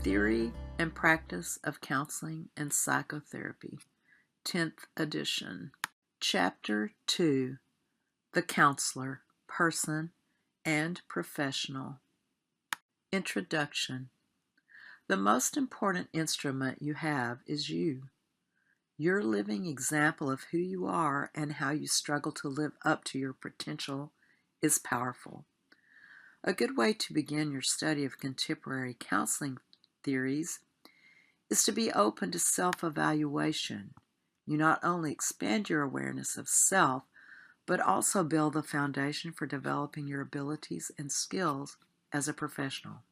Theory and Practice of Counseling and Psychotherapy, 10th edition. Chapter 2, The Counselor, Person and Professional. Introduction. The most important instrument you have is you. Your living example of who you are and how you struggle to live up to your potential is powerful. A good way to begin your study of contemporary counseling theories is to be open to self-evaluation. You not only expand your awareness of self, but also build the foundation for developing your abilities and skills as a professional.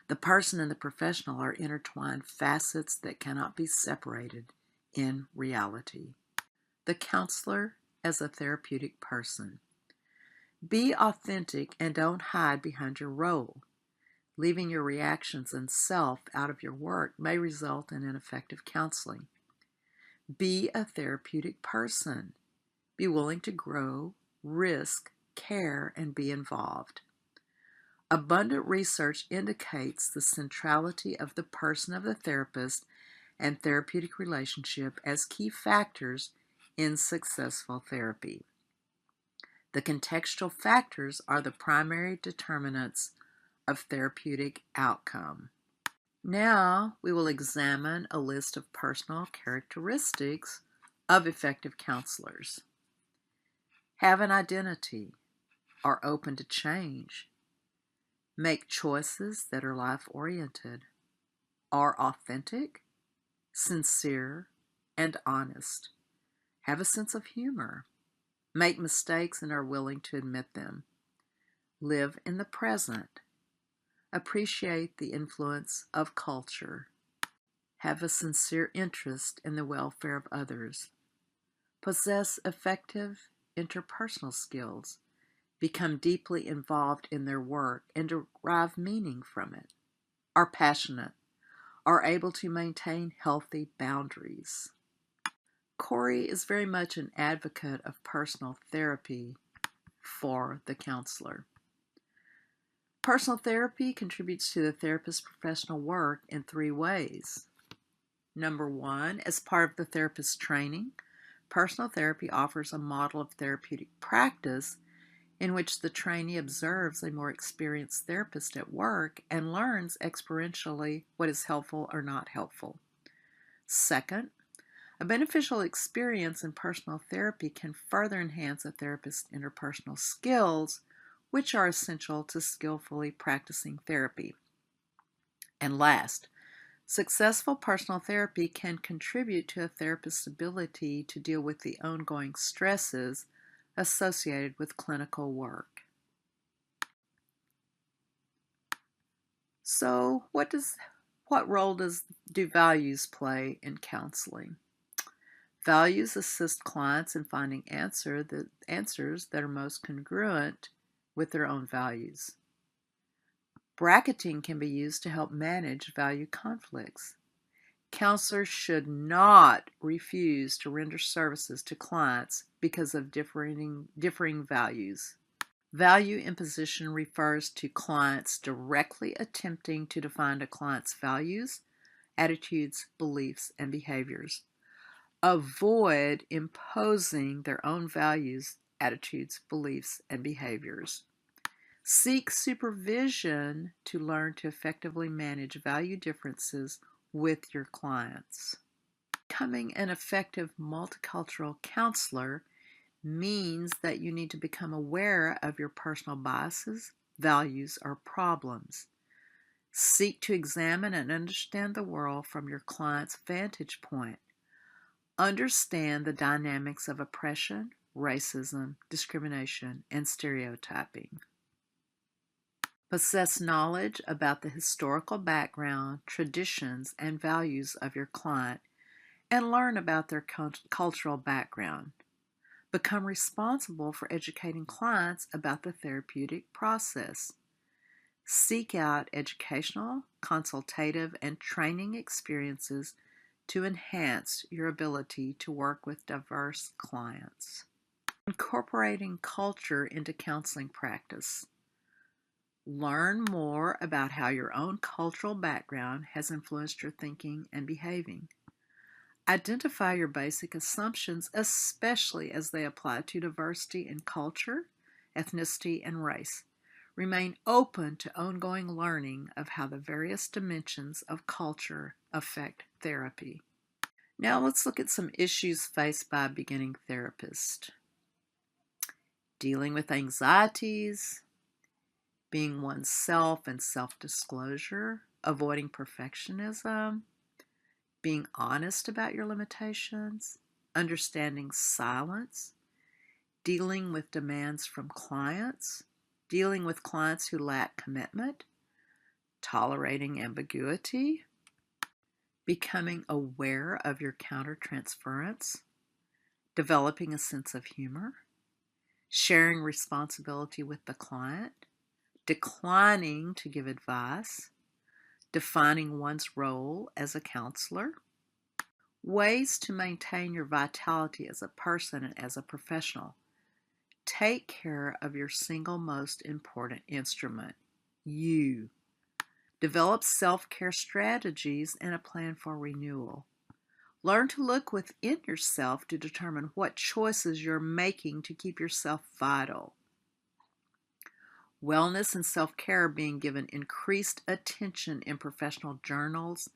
The person and the professional are intertwined facets that cannot be separated in reality. The counselor as a therapeutic person. Be authentic and don't hide behind your role. Leaving your reactions and self out of your work may result in ineffective counseling. Be a therapeutic person. Be willing to grow, risk, care, and be involved. Abundant research indicates the centrality of the person of the therapist and therapeutic relationship as key factors in successful therapy. The contextual factors are the primary determinants of therapeutic outcome. Now we will examine a list of personal characteristics of effective counselors. Have an identity, are open to change, make choices that are life-oriented, are authentic, sincere, and honest, have a sense of humor, make mistakes and are willing to admit them, live in the present, appreciate the influence of culture, have a sincere interest in the welfare of others, possess effective interpersonal skills, become deeply involved in their work and derive meaning from it, are passionate, are able to maintain healthy boundaries. Corey is very much an advocate of personal therapy for the counselor. Personal therapy contributes to the therapist's professional work in 3 ways. Number 1, as part of the therapist's training, personal therapy offers a model of therapeutic practice in which the trainee observes a more experienced therapist at work and learns experientially what is helpful or not helpful. Second, a beneficial experience in personal therapy can further enhance a therapist's interpersonal skills, which are essential to skillfully practicing therapy. And last, successful personal therapy can contribute to a therapist's ability to deal with the ongoing stresses associated with clinical work. So, what role do values play in counseling? Values assist clients in finding answers that are most congruent with their own values. Bracketing can be used to help manage value conflicts. Counselors should not refuse to render services to clients because of differing values. Value imposition refers to clients directly attempting to define a client's values, attitudes, beliefs, and behaviors. Avoid imposing their own values, attitudes, beliefs, and behaviors. Seek supervision to learn to effectively manage value differences with your clients. Becoming an effective multicultural counselor means that you need to become aware of your personal biases, values, or problems. Seek to examine and understand the world from your client's vantage point. Understand the dynamics of oppression, racism, discrimination, and stereotyping. Possess knowledge about the historical background, traditions, and values of your client, and learn about their cultural background. Become responsible for educating clients about the therapeutic process. Seek out educational, consultative, and training experiences to enhance your ability to work with diverse clients. Incorporating culture into counseling practice. Learn more about how your own cultural background has influenced your thinking and behaving. Identify your basic assumptions, especially as they apply to diversity in culture, ethnicity, and race. Remain open to ongoing learning of how the various dimensions of culture affect therapy. Now let's look at some issues faced by a beginning therapist. Dealing with anxieties, being oneself and self-disclosure, avoiding perfectionism, being honest about your limitations, understanding silence, dealing with demands from clients, dealing with clients who lack commitment, tolerating ambiguity, becoming aware of your countertransference, developing a sense of humor, sharing responsibility with the client, declining to give advice, defining one's role as a counselor, ways to maintain your vitality as a person and as a professional. Take care of your single most important instrument, you. Develop self-care strategies and a plan for renewal. Learn to look within yourself to determine what choices you're making to keep yourself vital. Wellness and self-care are being given increased attention in professional journals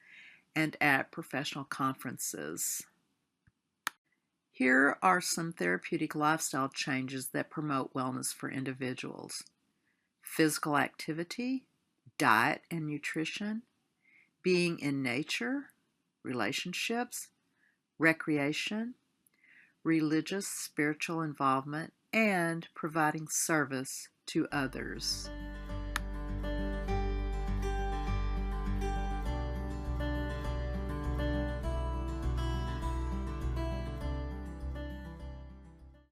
and at professional conferences. Here are some therapeutic lifestyle changes that promote wellness for individuals. Physical activity, diet and nutrition, being in nature, relationships, recreation, religious, spiritual involvement, and providing service to others.